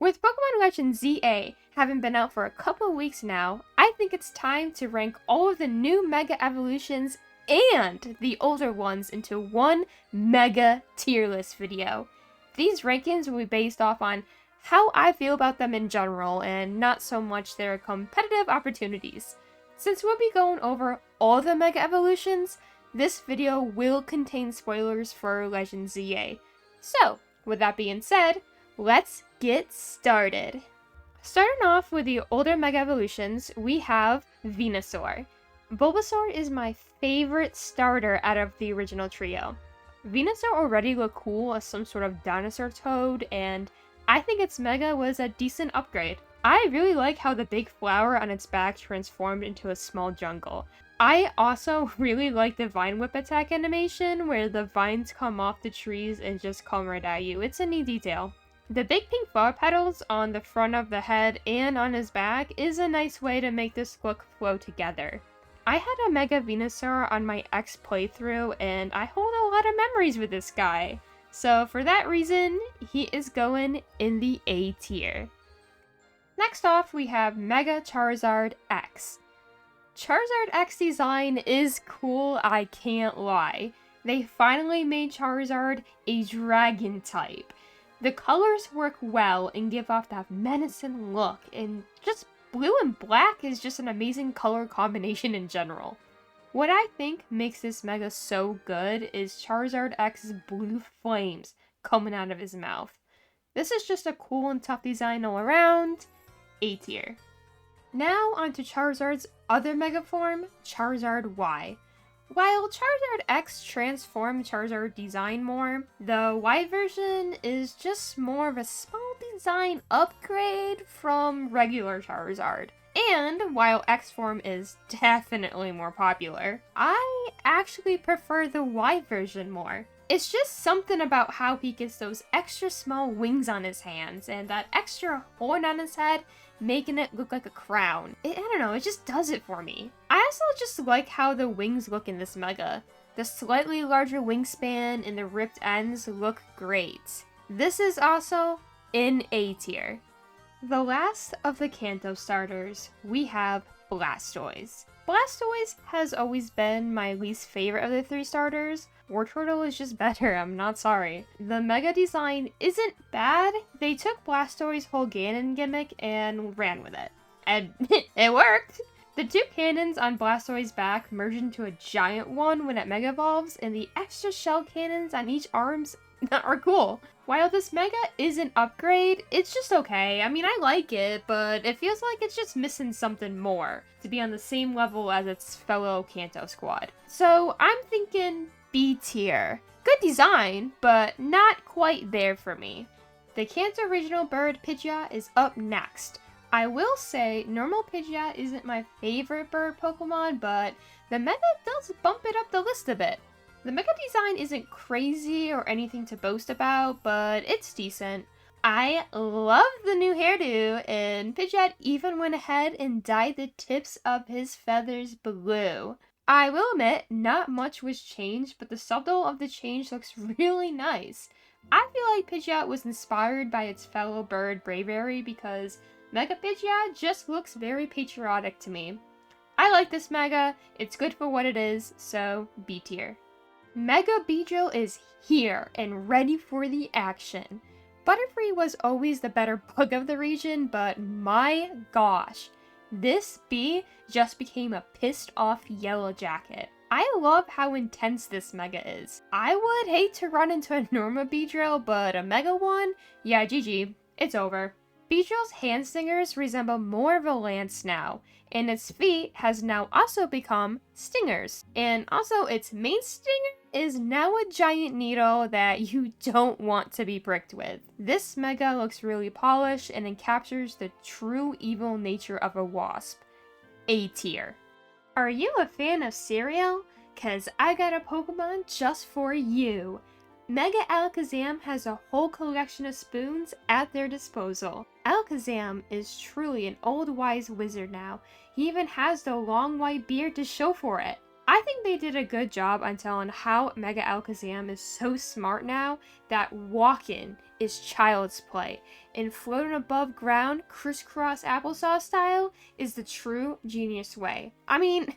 With Pokemon Legends ZA having been out for a couple weeks now, I think it's time to rank all of the new Mega Evolutions and the older ones into one Mega tier list video. These rankings will be based off on how I feel about them in general and not so much their competitive opportunities. Since we'll be going over all the Mega Evolutions, this video will contain spoilers for Legends ZA. So, with that being said, let's get started. Starting off with the older Mega Evolutions, we have Venusaur. Bulbasaur is my favorite starter out of the original trio. Venusaur already looked cool as some sort of dinosaur toad, and I think its Mega was a decent upgrade. I really like how the big flower on its back transformed into a small jungle. I also really like the Vine Whip attack animation, where the vines come off the trees and just come right at you. It's a neat detail. The big pink flower petals on the front of the head and on his back is a nice way to make this look flow together. I had a Mega Venusaur on my X playthrough, and I hold a lot of memories with this guy. So for that reason, he is going in the A tier. Next off, we have Mega Charizard X. Charizard X design is cool, I can't lie. They finally made Charizard a dragon type. The colors work well and give off that menacing look, and just blue and black is just an amazing color combination in general. What I think makes this Mega so good is Charizard X's blue flames coming out of his mouth. This is just a cool and tough design all around. A tier. Now onto Charizard's other Mega form, Charizard Y. While Charizard X transformed Charizard design more, the Y version is just more of a small design upgrade from regular Charizard. And while X form is definitely more popular, I actually prefer the Y version more. It's just something about how he gets those extra small wings on his hands and that extra horn on his head, making it look like a crown. I don't know, it just does it for me. I also just like how the wings look in this Mega. The slightly larger wingspan and the ripped ends look great. This is also in A tier. The last of the Kanto starters, we have Blastoise. Blastoise has always been my least favorite of the three starters. Wartortle is just better, I'm not sorry. The Mega design isn't bad. They took Blastoise's whole Ganon gimmick and ran with it. And it worked! The two cannons on Blastoise's back merge into a giant one when it Mega Evolves, and the extra shell cannons on each arms are cool. While this Mega is an upgrade, it's just okay. I mean, I like it, but it feels like it's just missing something more to be on the same level as its fellow Kanto squad. So I'm thinking B tier. Good design, but not quite there for me. The Kanto regional bird Pidgeot is up next. I will say, normal Pidgeot isn't my favorite bird Pokemon, but the Mega does bump it up the list a bit. The Mega design isn't crazy or anything to boast about, but it's decent. I love the new hairdo, and Pidgeot even went ahead and dyed the tips of his feathers blue. I will admit, not much was changed, but the subtle of the change looks really nice. I feel like Pidgeot was inspired by its fellow bird Braviary because Mega Pidgeot just looks very patriotic to me. I like this Mega, it's good for what it is, so B tier. Mega Beedrill is here and ready for the action. Butterfree was always the better bug of the region, but my gosh, this bee just became a pissed off Yellow Jacket. I love how intense this Mega is. I would hate to run into a normal Beedrill, but a Mega one? Yeah, GG, it's over. Beedrill's hand stingers resemble more of a lance now, and its feet has now also become stingers. And also its main stinger is now a giant needle that you don't want to be pricked with. This Mega looks really polished and it captures the true evil nature of a wasp. A tier. Are you a fan of cereal? Cause I got a Pokemon just for you. Mega Alakazam has a whole collection of spoons at their disposal. Alakazam is truly an old wise wizard now. He even has the long white beard to show for it. I think they did a good job on telling how Mega Alakazam is so smart now that walking is child's play, and floating above ground, crisscross applesauce style, is the true genius way. I mean,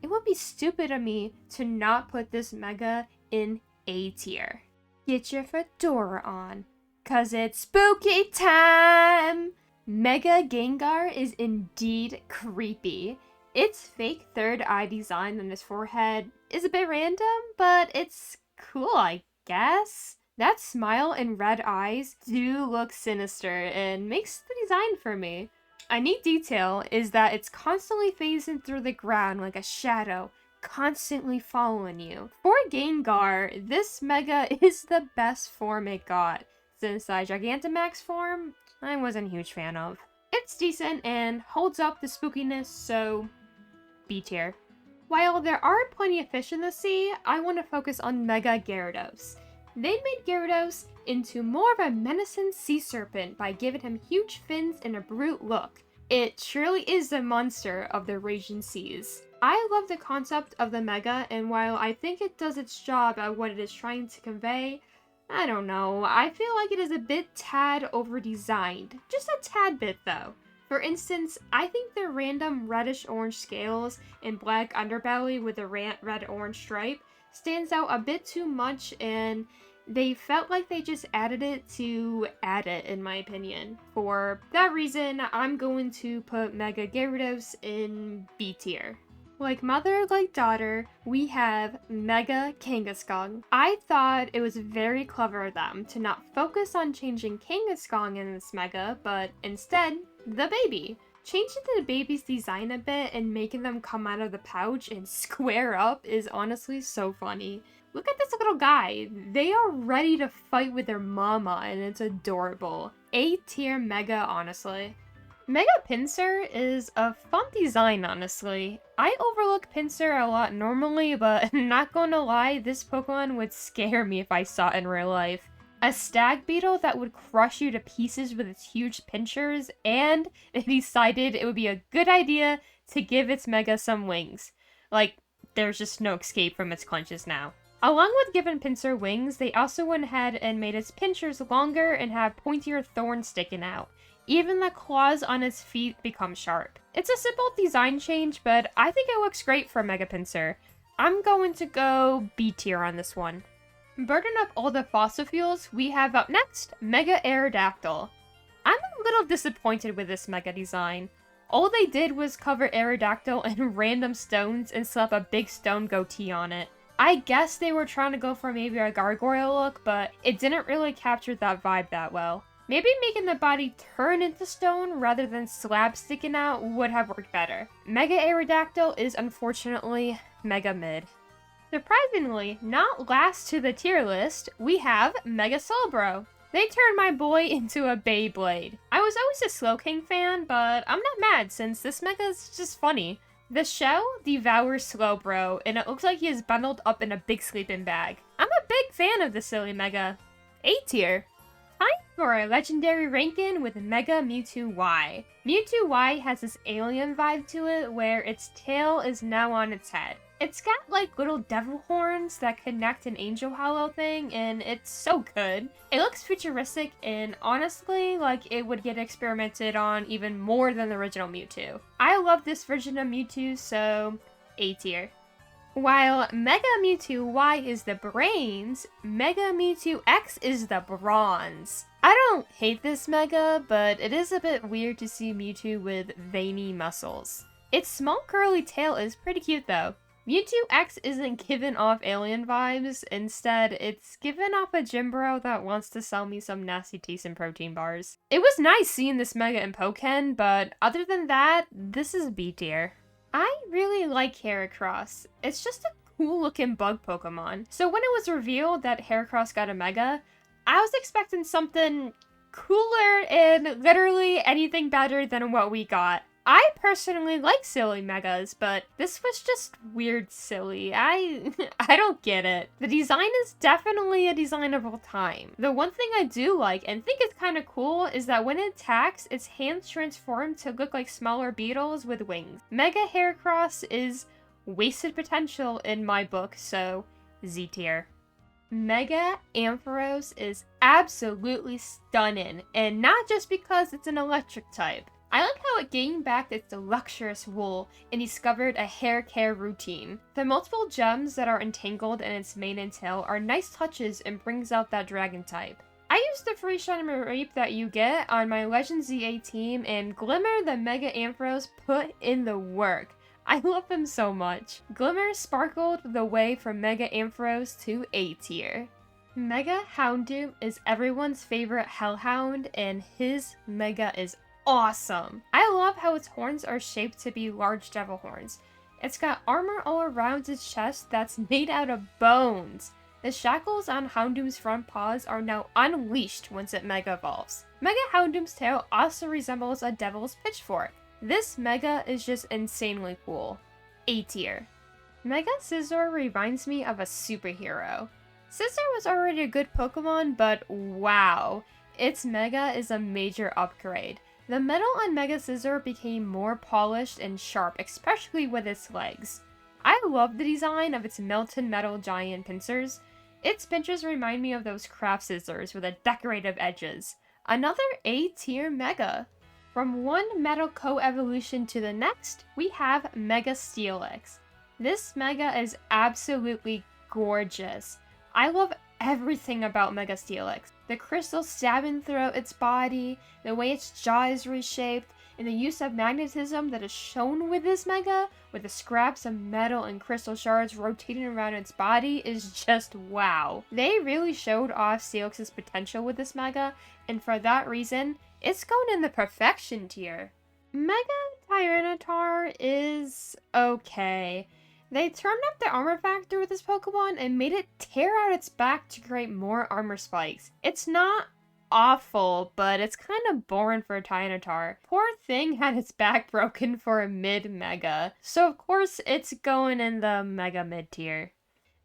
it would be stupid of me to not put this Mega in A tier. Get your fedora on, 'cause it's spooky time! Mega Gengar is indeed creepy. Its fake third eye design on his forehead is a bit random, but it's cool, I guess. That smile and red eyes do look sinister and makes the design for me. A neat detail is that it's constantly phasing through the ground like a shadow, constantly following you. For Gengar, this Mega is the best form it got, since the Gigantamax form, I wasn't a huge fan of. It's decent and holds up the spookiness, so B tier. While there are plenty of fish in the sea, I want to focus on Mega Gyarados. They made Gyarados into more of a menacing sea serpent by giving him huge fins and a brute look. It surely is the monster of the raging seas. I love the concept of the Mega, and while I think it does its job at what it is trying to convey, I don't know, I feel like it is a bit tad over-designed. Just a tad bit though. For instance, I think the random reddish-orange scales and black underbelly with a red-orange stripe stands out a bit too much, and they felt like they just added it to add it, in my opinion. For that reason, I'm going to put Mega Gyarados in B tier. Like mother, like daughter, we have Mega Kangaskhan. I thought it was very clever of them to not focus on changing Kangaskhan in this Mega, but instead, the baby. Changing the baby's design a bit and making them come out of the pouch and square up is honestly so funny. Look at this little guy. They are ready to fight with their mama, and it's adorable. A tier Mega, honestly. Mega Pinsir is a fun design, honestly. I overlook Pinsir a lot normally, but not gonna lie, this Pokemon would scare me if I saw it in real life. A stag beetle that would crush you to pieces with its huge pinchers, and they decided it would be a good idea to give its Mega some wings. Like, there's just no escape from its clenches now. Along with giving Pinsir wings, they also went ahead and made its pinchers longer and have pointier thorns sticking out. Even the claws on its feet become sharp. It's a simple design change, but I think it looks great for Mega Pinsir. I'm going to go B tier on this one. Burden up all the fossil fuels, we have up next, Mega Aerodactyl. I'm a little disappointed with this Mega design. All they did was cover Aerodactyl in random stones and slap a big stone goatee on it. I guess they were trying to go for maybe a gargoyle look, but it didn't really capture that vibe that well. Maybe making the body turn into stone rather than slabs sticking out would have worked better. Mega Aerodactyl is unfortunately Mega mid. Surprisingly, not last to the tier list, we have Mega Slowbro. They turned my boy into a Beyblade. I was always a Slowking fan, but I'm not mad since this Mega is just funny. The shell devours Slowbro, and it looks like he is bundled up in a big sleeping bag. I'm a big fan of the silly Mega. A tier. Time for a legendary ranking with Mega Mewtwo Y. Mewtwo Y has this alien vibe to it where its tail is now on its head. It's got like little devil horns that connect an angel hollow thing, and it's so good. It looks futuristic and honestly like it would get experimented on even more than the original Mewtwo. I love this version of Mewtwo, so A tier. While Mega Mewtwo Y is the brains, Mega Mewtwo X is the bronze. I don't hate this Mega, but it is a bit weird to see Mewtwo with veiny muscles. Its small curly tail is pretty cute though. Mewtwo X isn't giving off alien vibes, instead it's giving off a gym bro that wants to sell me some nasty tasting protein bars. It was nice seeing this Mega in Pokken, but other than that, this is B tier. I really like Heracross. It's just a cool looking bug Pokemon. So when it was revealed that Heracross got a Mega, I was expecting something cooler and literally anything better than what we got. I personally like silly Megas, but this was just weird silly. I don't get it. The design is definitely a design of all time. The one thing I do like and think is kind of cool is that when it attacks, its hands transform to look like smaller beetles with wings. Mega Heracross is wasted potential in my book, so Z tier. Mega Ampharos is absolutely stunning, and not just because it's an electric type. I like how it gained back its luxurious wool and discovered a hair care routine. The multiple gems that are entangled in its mane and tail are nice touches and brings out that dragon type. I used the free shiny Reap that you get on my Legend ZA team, and Glimmer the Mega Ampharos put in the work. I love him so much. Glimmer sparkled the way from Mega Ampharos to A tier. Mega Houndoom is everyone's favorite hellhound, and his Mega is awesome. I love how its horns are shaped to be large devil horns. It's got armor all around its chest that's made out of bones. The shackles on Houndoom's front paws are now unleashed once it Mega evolves. Mega Houndoom's tail also resembles a devil's pitchfork. This Mega is just insanely cool. A tier. Mega Scizor reminds me of a superhero. Scizor was already a good Pokemon, but wow, its Mega is a major upgrade. The metal on Mega Scizor became more polished and sharp, especially with its legs. I love the design of its melted metal giant pincers. Its pincers remind me of those craft scissors with the decorative edges. Another A tier Mega. From one metal co-evolution to the next, we have Mega Steelix. This Mega is absolutely gorgeous. I love everything about Mega Steelix. The crystals stabbing throughout its body, the way its jaw is reshaped, and the use of magnetism that is shown with this Mega, with the scraps of metal and crystal shards rotating around its body, is just wow. They really showed off Steelix's potential with this Mega, and for that reason, it's going in the perfection tier. Mega Tyranitar is okay. They turned up the armor factor with this Pokemon and made it tear out its back to create more armor spikes. It's not awful, but it's kind of boring for a Tyranitar. Poor thing had its back broken for a mid-Mega, so of course it's going in the Mega mid tier.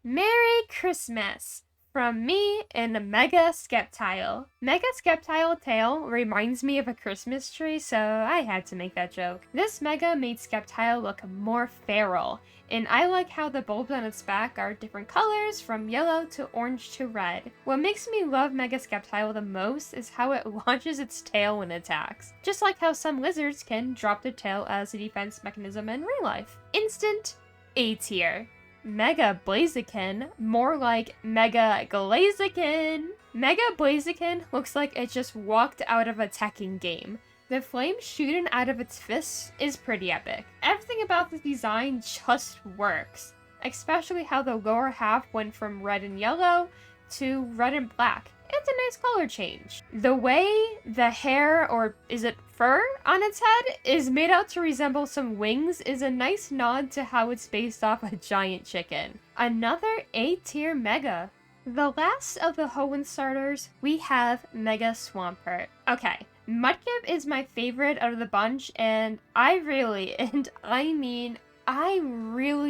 Merry Christmas! From me and a Mega Skeptile. Mega Skeptile tail reminds me of a Christmas tree, so I had to make that joke. This Mega made Skeptile look more feral, and I like how the bulbs on its back are different colors, from yellow to orange to red. What makes me love Mega Skeptile the most is how it launches its tail when it attacks, just like how some lizards can drop their tail as a defense mechanism in real life. Instant A tier. Mega Blaziken, more like Mega Glaziken. Mega Blaziken looks like it just walked out of a Tekken game. The flame shooting out of its fists is pretty epic. Everything about the design just works, especially how the lower half went from red and yellow to red and black. It's a nice color change. The way the hair, or is it fur, on its head is made out to resemble some wings is a nice nod to how it's based off a giant chicken. Another A tier Mega. The last of the Hoenn starters, we have Mega Swampert. Okay, Mudkip is my favorite out of the bunch, and I really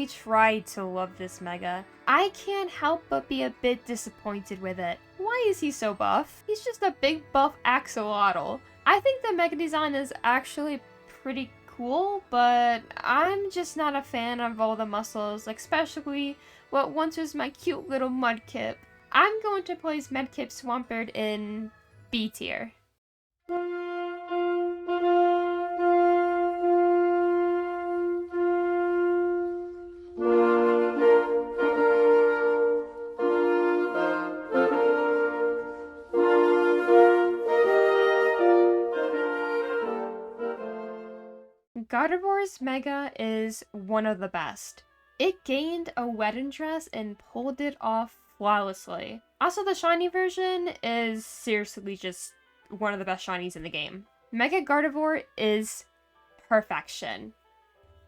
tried to love this Mega. I can't help but be a bit disappointed with it. Why is he so buff? He's just a big buff axolotl. I think the Mega design is actually pretty cool, but I'm just not a fan of all the muscles, especially what once was my cute little Mudkip. I'm going to place Mudkip Swampert in B tier. Gardevoir's Mega is one of the best. It gained a wedding dress and pulled it off flawlessly. Also, the shiny version is seriously just one of the best shinies in the game. Mega Gardevoir is perfection.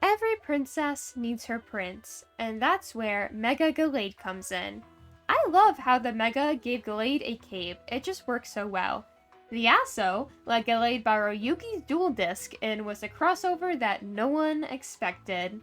Every princess needs her prince, and that's where Mega Gallade comes in. I love how the Mega gave Gallade a cape. It just works so well. The Asso let Gallade borrow Yuki's Dual Disc and was a crossover that no one expected.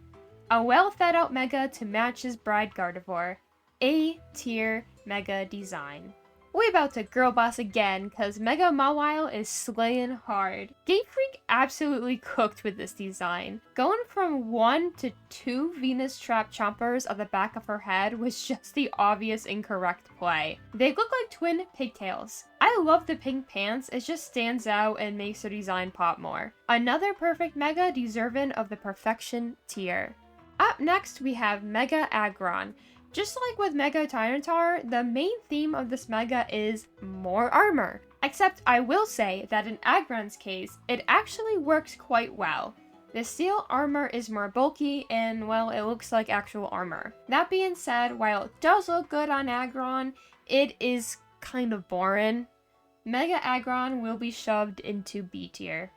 A well-thought out Mega to match his bride Gardevoir. A tier Mega design. We about to girl boss again, cause Mega Mawile is slaying hard. Game Freak absolutely cooked with this design. Going from 1 to 2 Venus Trap Chompers on the back of her head was just the obvious incorrect play. They look like twin pigtails. I love the pink pants, it just stands out and makes her design pop more. Another perfect Mega deserving of the perfection tier. Up next we have Mega Aggron. Just like with Mega Tyranitar, the main theme of this Mega is more armor. Except I will say that in Aggron's case, it actually works quite well. The steel armor is more bulky and, well, it looks like actual armor. That being said, while it does look good on Aggron, it is kind of boring. Mega Aggron will be shoved into B tier.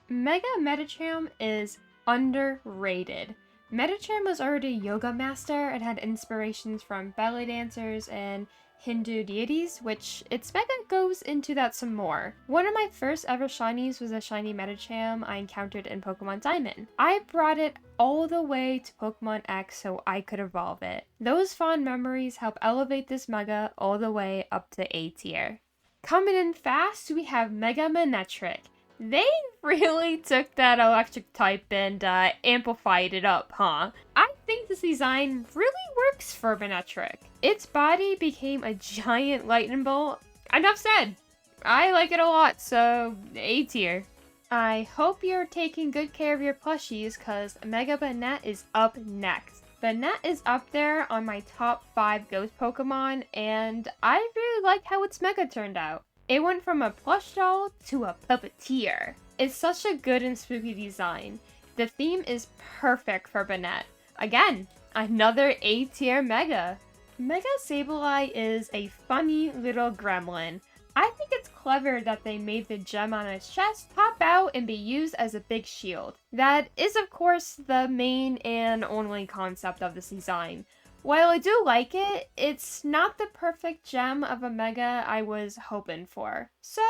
Mega Medicham is underrated. Medicham was already a yoga master and had inspirations from ballet dancers and Hindu deities, which its Mega goes into that some more. One of my first ever shinies was a shiny Medicham I encountered in Pokemon Diamond. I brought it all the way to Pokemon X so I could evolve it. Those fond memories help elevate this Mega all the way up to A tier. Coming in fast, we have Mega Manectric. They really took that electric type and amplified it up, huh? I think this design really works for Manectric. Its body became a giant lightning bolt. Enough said. I like it a lot, so A tier. I hope you're taking good care of your plushies, cause Mega Banette is up next. Banette is up there on my top 5 ghost Pokemon, and I really like how its Mega turned out. It went from a plush doll to a puppeteer. It's such a good and spooky design. The theme is perfect for Banette. Again, another A tier Mega. Mega Sableye is a funny little gremlin. I think it's clever that they made the gem on its chest pop out and be used as a big shield. That is of course the main and only concept of this design. While I do like it, it's not the perfect gem of a Mega I was hoping for. So,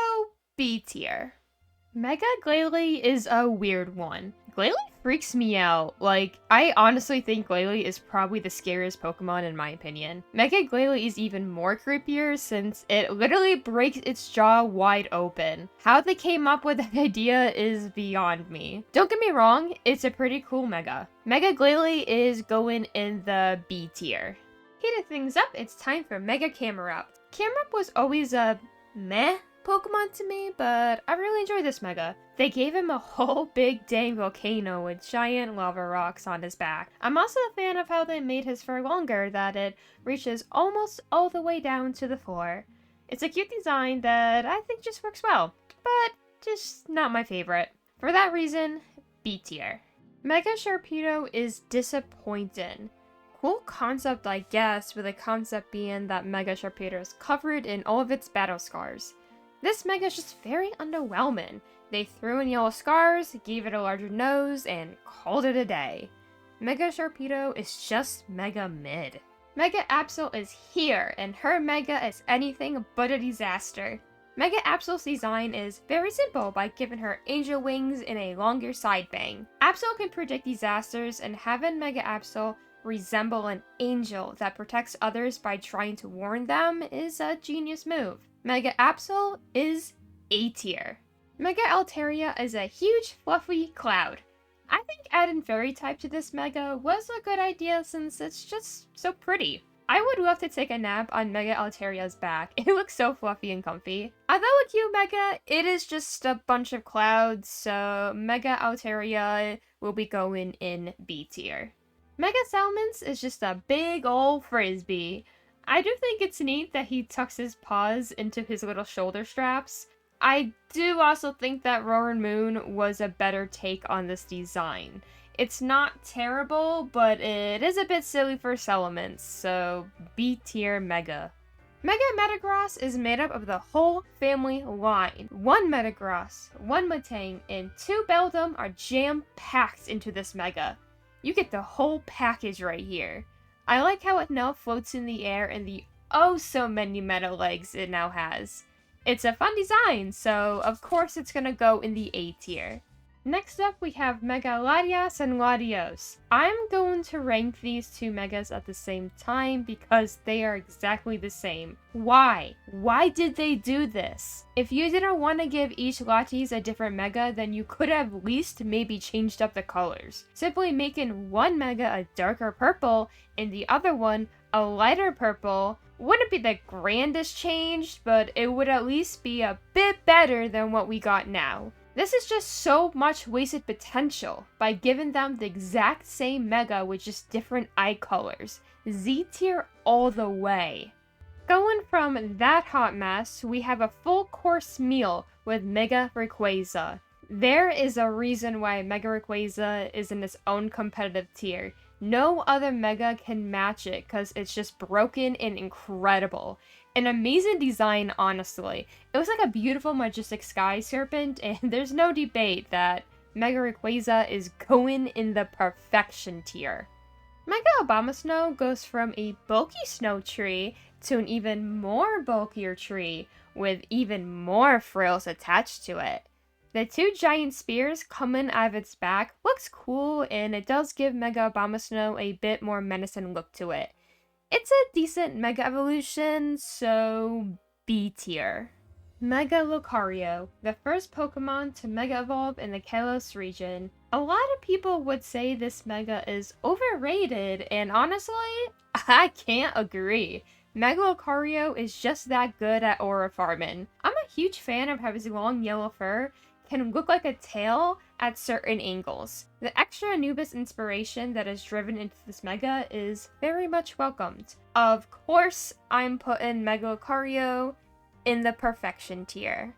B tier. Mega Glalie is a weird one. Glalie freaks me out. Like, I honestly think Glalie is probably the scariest Pokemon in my opinion. Mega Glalie is even more creepier since it literally breaks its jaw wide open. How they came up with that idea is beyond me. Don't get me wrong, it's a pretty cool Mega. Mega Glalie is going in the B tier. Heating things up, it's time for Mega Camerupt. Camerupt was always a meh Pokemon to me, but I really enjoyed this Mega. They gave him a whole big dang volcano with giant lava rocks on his back. I'm also a fan of how they made his fur longer, that it reaches almost all the way down to the floor. It's a cute design that I think just works well, but just not my favorite. For that reason, B tier. Mega Sharpedo is disappointing. Cool concept, I guess, with the concept being that Mega Sharpedo is covered in all of its battle scars. This Mega is just very underwhelming. They threw in yellow scars, gave it a larger nose, and called it a day. Mega Sharpedo is just mega mid. Mega Absol is here, and her Mega is anything but a disaster. Mega Absol's design is very simple by giving her angel wings and a longer side bang. Absol can predict disasters, and having Mega Absol resemble an angel that protects others by trying to warn them is a genius move. Mega Absol is A tier. Mega Altaria is a huge fluffy cloud. I think adding fairy type to this Mega was a good idea since it's just so pretty. I would love to take a nap on Mega Altaria's back. It looks so fluffy and comfy. Although a cute Mega, it is just a bunch of clouds, so Mega Altaria will be going in B tier. Mega Salamence is just a big ol' frisbee. I do think it's neat that he tucks his paws into his little shoulder straps. I do also think that Roaring Moon was a better take on this design. It's not terrible, but it is a bit silly for Salamence, so B tier Mega. Mega Metagross is made up of the whole family line. 1 Metagross, 1 Metang, and 2 Beldum are jam-packed into this Mega. You get the whole package right here. I like how it now floats in the air and the oh so many meta legs it now has. It's a fun design, so of course it's gonna go in the A tier. Next up, we have Mega Latias and Latios. I'm going to rank these two Megas at the same time because they are exactly the same. Why? Why did they do this? If you didn't want to give each Latias a different Mega, then you could have at least maybe changed up the colors. Simply making one Mega a darker purple and the other one a lighter purple wouldn't be the grandest change, but it would at least be a bit better than what we got now. This is just so much wasted potential by giving them the exact same Mega with just different eye colors. Z tier all the way. Going from that hot mess, we have a full course meal with Mega Rayquaza. There is a reason why Mega Rayquaza is in its own competitive tier. No other Mega can match it because it's just broken and incredible. An amazing design, honestly. It was like a beautiful, majestic sky serpent, and there's no debate that Mega Rayquaza is going in the perfection tier. Mega Abomasnow goes from a bulky snow tree to an even more bulkier tree with even more frills attached to it. The two giant spears coming out of its back looks cool, and it does give Mega Abomasnow a bit more menacing look to it. It's a decent Mega Evolution, so B tier. Mega Lucario, the first Pokemon to Mega Evolve in the Kalos region. A lot of people would say this Mega is overrated, and honestly, I can't agree. Mega Lucario is just that good at aura farming. I'm a huge fan of how his long yellow fur can look like a tail at certain angles. The extra Anubis inspiration that is driven into this Mega is very much welcomed. Of course, I'm putting Mega Lucario in the perfection tier.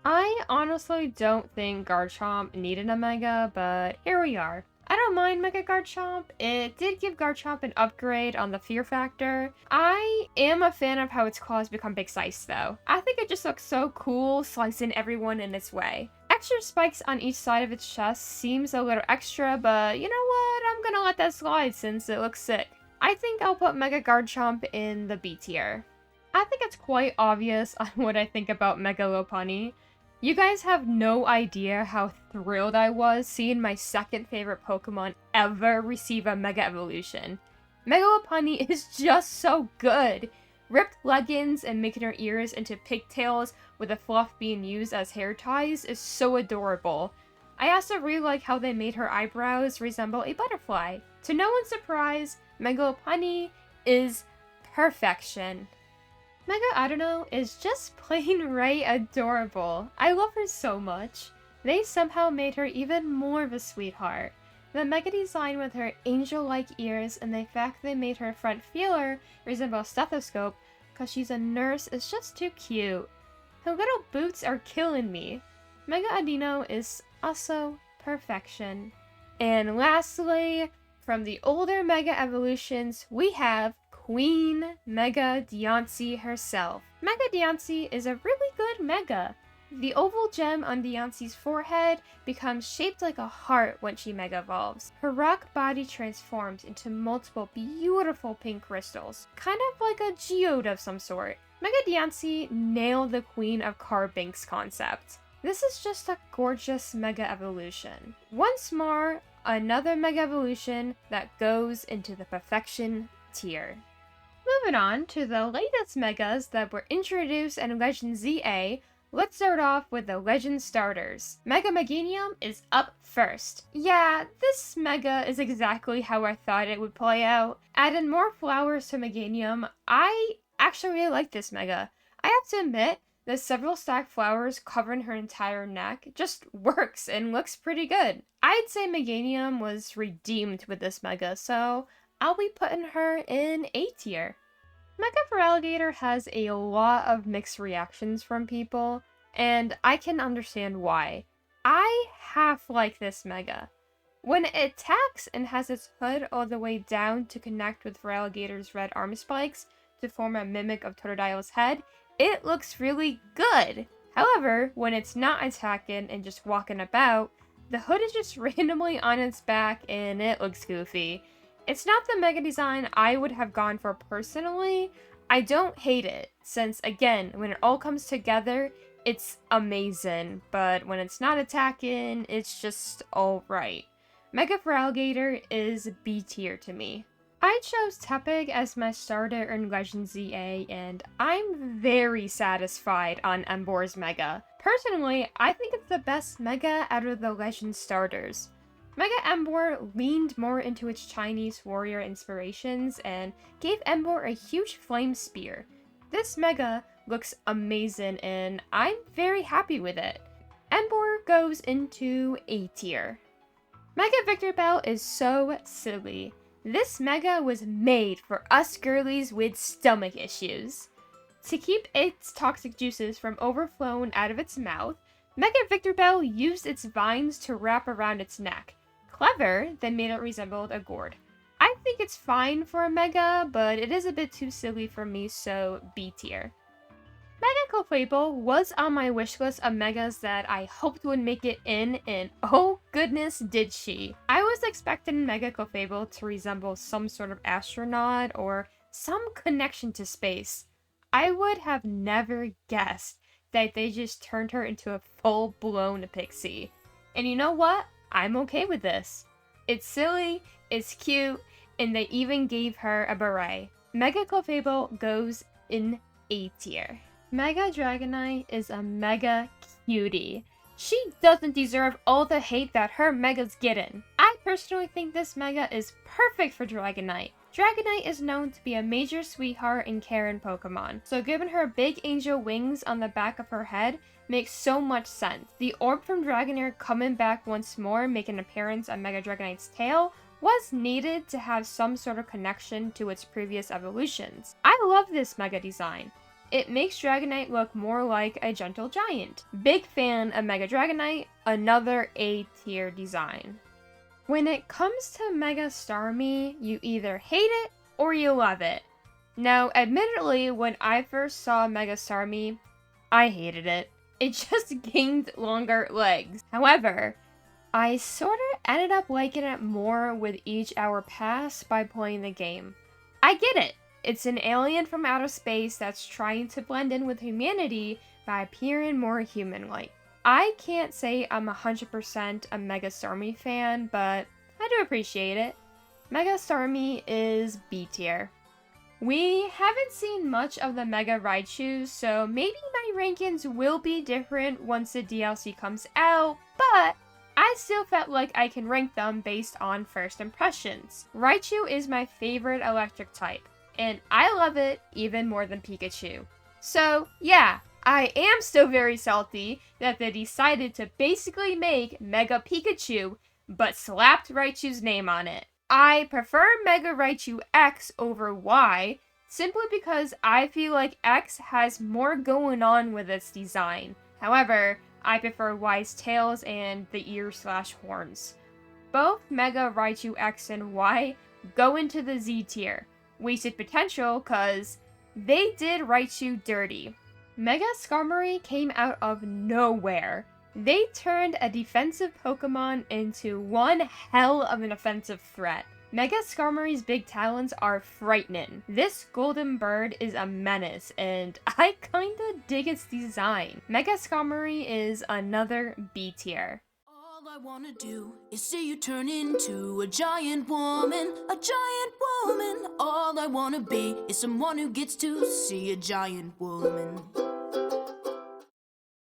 I honestly don't think Garchomp needed a Mega, but here we are. I don't mind Mega Garchomp. It did give Garchomp an upgrade on the fear factor. I am a fan of how its claws become big size though. I think it just looks so cool slicing everyone in its way. Extra spikes on each side of its chest seems a little extra, but you know what? I'm gonna let that slide since it looks sick. I think I'll put Mega Garchomp in the B tier. I think it's quite obvious on what I think about Mega Lopunny. You guys have no idea how thrilled I was seeing my second favorite Pokemon ever receive a Mega Evolution. Mega Lopunny is just so good! Ripped leggings and making her ears into pigtails with the fluff being used as hair ties is so adorable. I also really like how they made her eyebrows resemble a butterfly. To no one's surprise, Mega Lopunny is perfection. Mega Adeno is just plain right adorable. I love her so much. They somehow made her even more of a sweetheart. The Mega design with her angel-like ears and the fact they made her front feeler resemble a stethoscope because she's a nurse is just too cute. Her little boots are killing me. Mega Adeno is also perfection. And lastly, from the older Mega Evolutions, we have Queen Mega Diancie herself. Mega Diancie is a really good Mega. The oval gem on Diancie's forehead becomes shaped like a heart when she Mega Evolves. Her rock body transforms into multiple beautiful pink crystals, kind of like a geode of some sort. Mega Diancie nailed the Queen of Carbanks concept. This is just a gorgeous Mega Evolution. Once more, another Mega Evolution that goes into the perfection tier. Moving on to the latest Megas that were introduced in Legend ZA, let's start off with the Legend starters. Mega Meganium is up first. Yeah, this Mega is exactly how I thought it would play out. Adding more flowers to Meganium, I actually really like this Mega. I have to admit, the several stacked flowers covering her entire neck just works and looks pretty good. I'd say Meganium was redeemed with this Mega, so I'll be putting her in A tier. Mega Feraligatr has a lot of mixed reactions from people, and I can understand why. I half like this Mega. When it attacks and has its hood all the way down to connect with Feraligatr's red arm spikes to form a mimic of Totodile's head, it looks really good. However, when it's not attacking and just walking about, the hood is just randomly on its back and it looks goofy. It's not the Mega design I would have gone for personally. I don't hate it, since again, when it all comes together, it's amazing, but when it's not attacking, it's just alright. Mega Feraligatr is B tier to me. I chose Tepig as my starter in Legend ZA, and I'm very satisfied on Embor's Mega. Personally, I think it's the best Mega out of the Legend starters. Mega Embor leaned more into its Chinese warrior inspirations and gave Embor a huge flame spear. This Mega looks amazing and I'm very happy with it. Embor goes into A tier. Mega Victreebel is so silly. This Mega was made for us girlies with stomach issues. To keep its toxic juices from overflowing out of its mouth, Mega Victreebel used its vines to wrap around its neck. Clever, they made it resemble a gourd. I think it's fine for a Mega, but it is a bit too silly for me, so B tier. Mega Clefable was on my wish list of Megas that I hoped would make it in, and oh goodness did she. I was expecting Mega Clefable to resemble some sort of astronaut or some connection to space. I would have never guessed that they just turned her into a full-blown pixie. And you know what? I'm okay with this. It's silly, it's cute, and they even gave her a beret. Mega Clefable goes in A tier. Mega Dragonite is a mega cutie. She doesn't deserve all the hate that her Mega's getting. I personally think this Mega is perfect for Dragonite. Dragonite is known to be a major sweetheart and caring Pokemon, so giving her big angel wings on the back of her head makes so much sense. The orb from Dragonair coming back once more, making an appearance on Mega Dragonite's tail, was needed to have some sort of connection to its previous evolutions. I love this Mega design. It makes Dragonite look more like a gentle giant. Big fan of Mega Dragonite, another A tier design. When it comes to Mega Starmie, you either hate it or you love it. Now, admittedly, when I first saw Mega Starmie, I hated it. It just gained longer legs. However, I sort of ended up liking it more with each hour passed by playing the game. I get it. It's an alien from outer space that's trying to blend in with humanity by appearing more human-like. I can't say I'm 100% a Mega Starmie fan, but I do appreciate it. Mega Starmie is B tier. We haven't seen much of the Mega Raichus, so maybe my rankings will be different once the DLC comes out, but I still felt like I can rank them based on first impressions. Raichu is my favorite electric type, and I love it even more than Pikachu. So yeah, I am still very salty that they decided to basically make Mega Pikachu, but slapped Raichu's name on it. I prefer Mega Raichu X over Y, simply because I feel like X has more going on with its design. However, I prefer Y's tails and the ears/horns. Both Mega Raichu X and Y go into the Z tier. Wasted potential cause they did Raichu dirty. Mega Skarmory came out of nowhere. They turned a defensive Pokemon into one hell of an offensive threat. Mega Skarmory's big talons are frightening. This golden bird is a menace, and I kinda dig its design. Mega Skarmory is another B tier. All I wanna do is see you turn into a giant woman, a giant woman. All I wanna be is someone who gets to see a giant woman.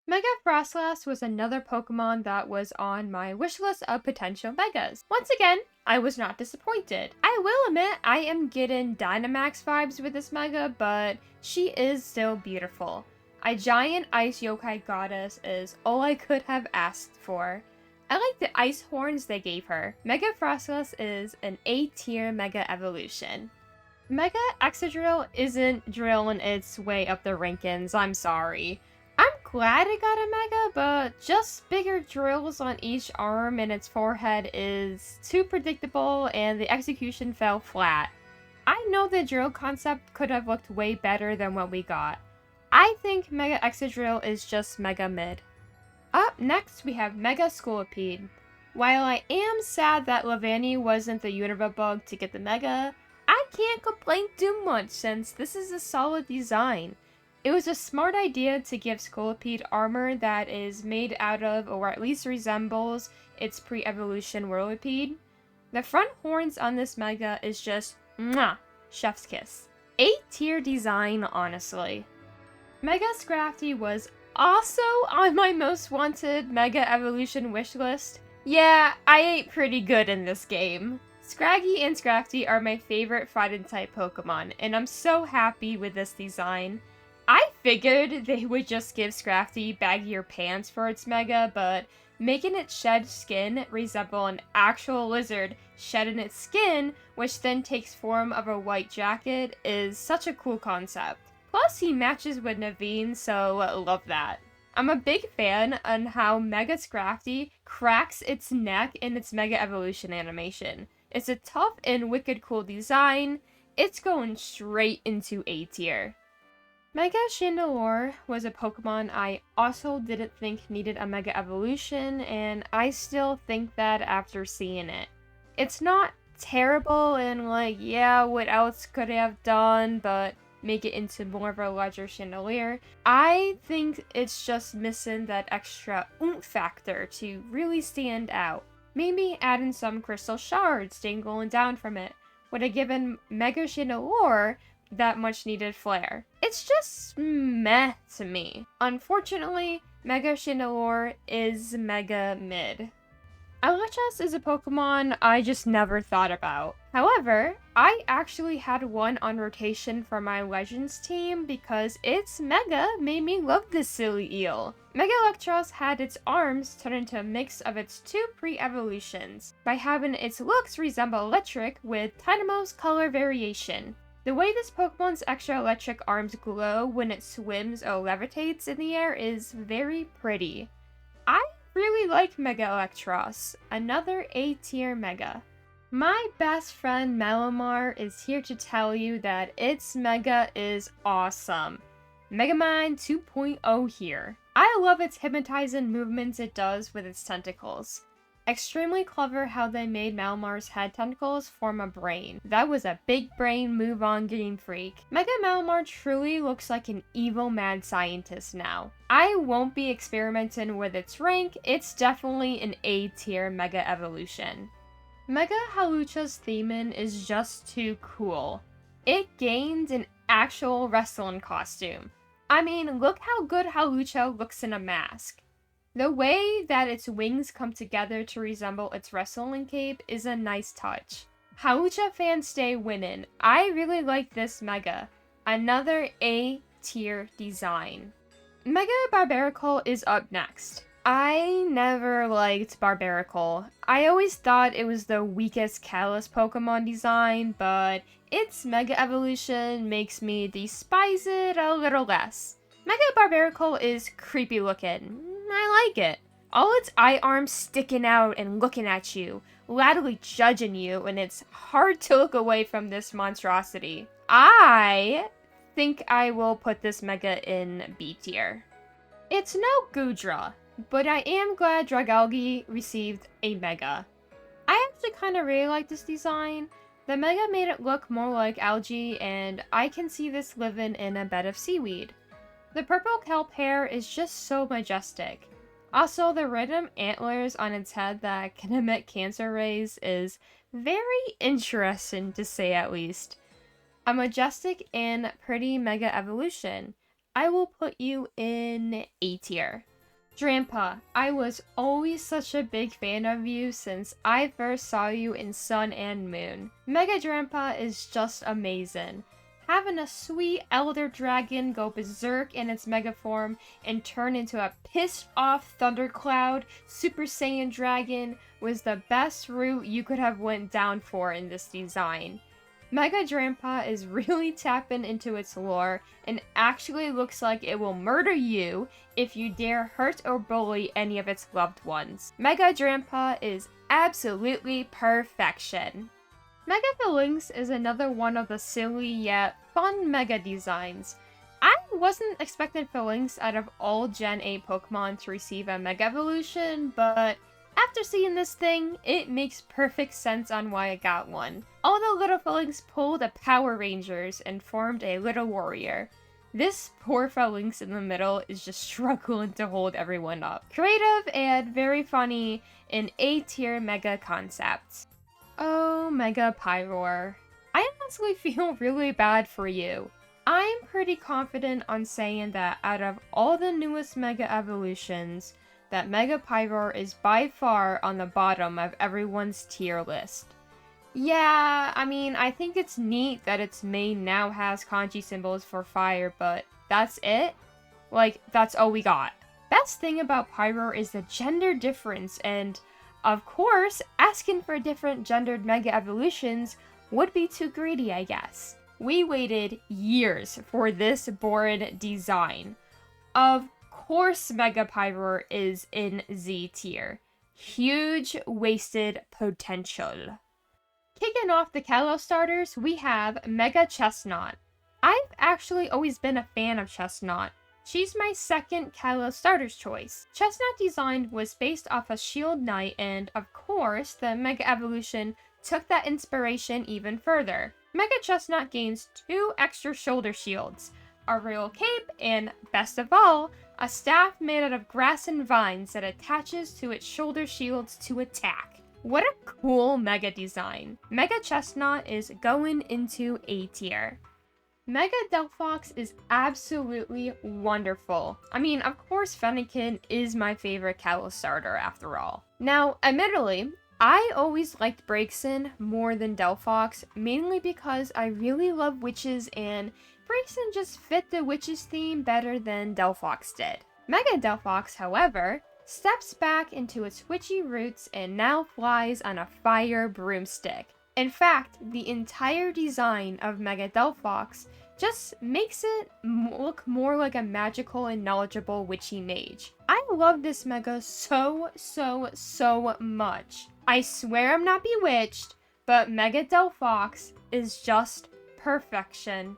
Mega Frostlass was another Pokemon that was on my wish list of potential Megas. Once again, I was not disappointed. I will admit I am getting Dynamax vibes with this Mega, but she is still beautiful. A giant ice yokai goddess is all I could have asked for. I like the ice horns they gave her. Mega Frostlass is an A tier Mega evolution. Mega Excadrill isn't drilling its way up the rankings, I'm sorry. I'm glad it got a Mega, but just bigger drills on each arm and its forehead is too predictable and the execution fell flat. I know the drill concept could have looked way better than what we got. I think Mega Excadrill is just mega mid. Up next, we have Mega Scolipede. While I am sad that Levani wasn't the Unova bug to get the Mega, I can't complain too much since this is a solid design. It was a smart idea to give Scolipede armor that is made out of, or at least resembles, its pre-evolution Whirlipede. The front horns on this Mega is just mwah, chef's kiss. A-tier design, honestly. Mega Scrafty was also on my most wanted Mega Evolution wishlist. Yeah, I ate pretty good in this game. Scraggy and Scrafty are my favorite Fighting-type Pokemon, and I'm so happy with this design. I figured they would just give Scrafty baggier pants for its Mega, but making it shed skin resemble an actual lizard shedding its skin, which then takes form of a white jacket, is such a cool concept. Plus, he matches with Naveen, so love that. I'm a big fan on how Mega Scrafty cracks its neck in its Mega Evolution animation. It's a tough and wicked cool design. It's going straight into A tier. Mega Chandelure was a Pokemon I also didn't think needed a Mega Evolution, and I still think that after seeing it. It's not terrible and like, yeah, what else could I have done, but make it into more of a larger chandelier. I think it's just missing that extra oomph factor to really stand out. Maybe adding some crystal shards dangling down from it would have given Mega Chandelure that much needed flair. It's just meh to me. Unfortunately, Mega Chandelure is mega mid. Elechus is a Pokemon I just never thought about. However, I actually had one on rotation for my Legends team because its Mega made me love this silly eel. Mega Electros had its arms turn into a mix of its two pre-evolutions by having its looks resemble electric with Dynamo's color variation. The way this Pokemon's extra electric arms glow when it swims or levitates in the air is very pretty. I really like Mega Electros, another A-tier Mega. My best friend Malamar is here to tell you that its Mega is awesome. Megamind 2.0 here. I love its hypnotizing movements it does with its tentacles. Extremely clever how they made Malamar's head tentacles form a brain. That was a big brain move on Game Freak. Mega Malamar truly looks like an evil mad scientist now. I won't be experimenting with its rank, it's definitely an A-tier Mega Evolution. Mega Halucha's theming is just too cool. It gained an actual wrestling costume. I mean, look how good Halucha looks in a mask. The way that its wings come together to resemble its wrestling cape is a nice touch. Halucha fans stay winning. I really like this Mega. Another A-tier design. Mega Barbaracle is up next. I never liked Barbaracle. I always thought it was the weakest Callus Pokemon design, but its Mega Evolution makes me despise it a little less. Mega Barbaracle is creepy looking. I like it. All its eye arms sticking out and looking at you, loudly judging you, and it's hard to look away from this monstrosity. I think I will put this Mega in B tier. It's no Goodra, but I am glad Dragalge received a Mega. I actually kind of really like this design. The Mega made it look more like algae, and I can see this living in a bed of seaweed. The purple kelp hair is just so majestic. Also, the random antlers on its head that can emit cancer rays is very interesting to say at least. A majestic and pretty Mega Evolution. I will put you in A tier. Drampa, I was always such a big fan of you since I first saw you in Sun and Moon. Mega Drampa is just amazing. Having a sweet elder dragon go berserk in its mega form and turn into a pissed off thundercloud Super Saiyan dragon was the best route you could have went down for in this design. Mega Drampa is really tapping into its lore and actually looks like it will murder you if you dare hurt or bully any of its loved ones. Mega Drampa is absolutely perfection. Mega Phalanx is another one of the silly yet fun Mega designs. I wasn't expecting Phalanx out of all Gen 8 Pokemon to receive a Mega Evolution, but after seeing this thing, it makes perfect sense on why I got one. All the little Phalanx pulled the Power Rangers and formed a little warrior. This poor Phalanx in the middle is just struggling to hold everyone up. Creative and very funny in A-tier mega concepts. Oh, Mega Pyroar. I honestly feel really bad for you. I'm pretty confident on saying that out of all the newest Mega Evolutions, that Mega Pyroar is by far on the bottom of everyone's tier list. Yeah, I mean, I think it's neat that its main now has kanji symbols for fire, but that's it? Like, that's all we got. Best thing about Pyroar is the gender difference, and of course, asking for different gendered Mega Evolutions would be too greedy, I guess. We waited years for this boring design. Of course, Mega Pyroar is in Z tier. Huge wasted potential. Kicking off the Kalos starters, we have Mega Chestnut. I've actually always been a fan of Chestnut. She's my second Kalos starter's choice. Chestnut design was based off a Shield Knight, and of course, the Mega Evolution took that inspiration even further. Mega Chestnut gains 2 extra shoulder shields, a royal cape, and best of all, a staff made out of grass and vines that attaches to its shoulder shields to attack. What a cool Mega design. Mega Chestnut is going into A tier. Mega Delphox is absolutely wonderful. I mean, of course Fennekin is my favorite Kalos starter after all. Now, admittedly, I always liked Braixen more than Delphox, mainly because I really love witches and Braixen just fit the witches theme better than Delphox did. Mega Delphox, however, steps back into its witchy roots and now flies on a fire broomstick. In fact, the entire design of Mega Delphox just makes it look more like a magical and knowledgeable witchy mage. I love this Mega so much. I swear I'm not bewitched, but Mega Delphox is just perfection.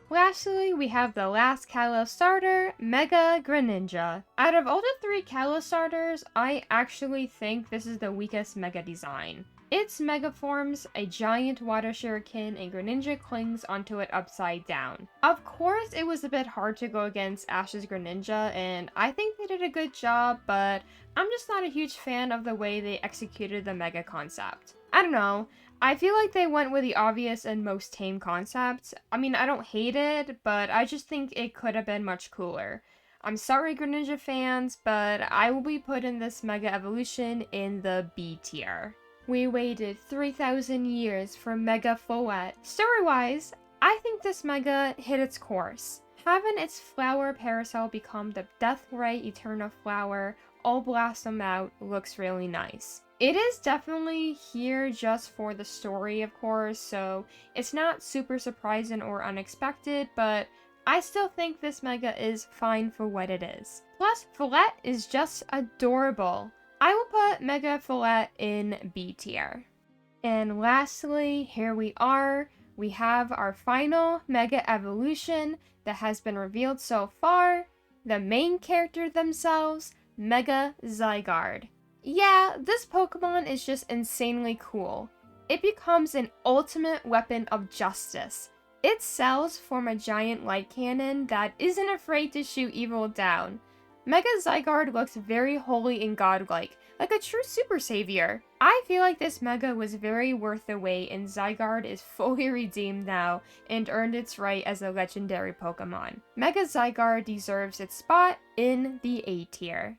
Lastly, we have the last Kalos starter, Mega Greninja. Out of all the 3 Kalos starters, I actually think this is the weakest Mega design. Its Mega forms a giant water shuriken and Greninja clings onto it upside down. Of course, it was a bit hard to go against Ash's Greninja, and I think they did a good job, but I'm just not a huge fan of the way they executed the Mega concept. I don't know. I feel like they went with the obvious and most tame concept. I mean, I don't hate it, but I just think it could have been much cooler. I'm sorry, Greninja fans, but I will be putting this Mega Evolution in the B tier. We waited 3,000 years for Mega Follette. Story-wise, I think this Mega hit its course. Having its flower parasol become the Death Ray Eternal Flower all blossom out looks really nice. It is definitely here just for the story, of course, so it's not super surprising or unexpected, but I still think this Mega is fine for what it is. Plus, Follette is just adorable. I will put Mega Follette in B tier. And lastly, here we are. We have our final Mega Evolution that has been revealed so far. The main character themselves, Mega Zygarde. Yeah, this Pokemon is just insanely cool. It becomes an ultimate weapon of justice. Its cells form a giant light cannon that isn't afraid to shoot evil down. Mega Zygarde looks very holy and godlike, like a true super savior. I feel like this Mega was very worth the wait, and Zygarde is fully redeemed now and earned its right as a legendary Pokemon. Mega Zygarde deserves its spot in the A tier.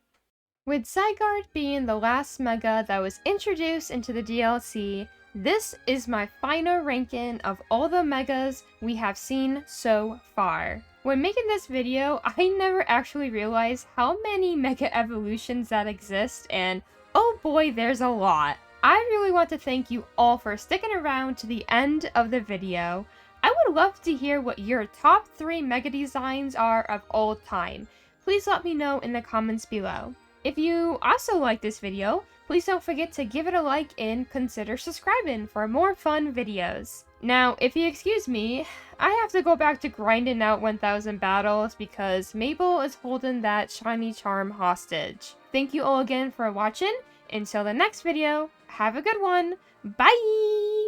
With Zygarde being the last Mega that was introduced into the DLC, this is my final ranking of all the Megas we have seen so far. When making this video, I never actually realized how many Mega Evolutions that exist, and oh boy, there's a lot. I really want to thank you all for sticking around to the end of the video. I would love to hear what your top 3 Mega designs are of all time. Please let me know in the comments below. If you also like this video, please don't forget to give it a like and consider subscribing for more fun videos. Now, if you excuse me, I have to go back to grinding out 1000 battles because Mabel is holding that shiny charm hostage. Thank you all again for watching. Until the next video, have a good one. Bye!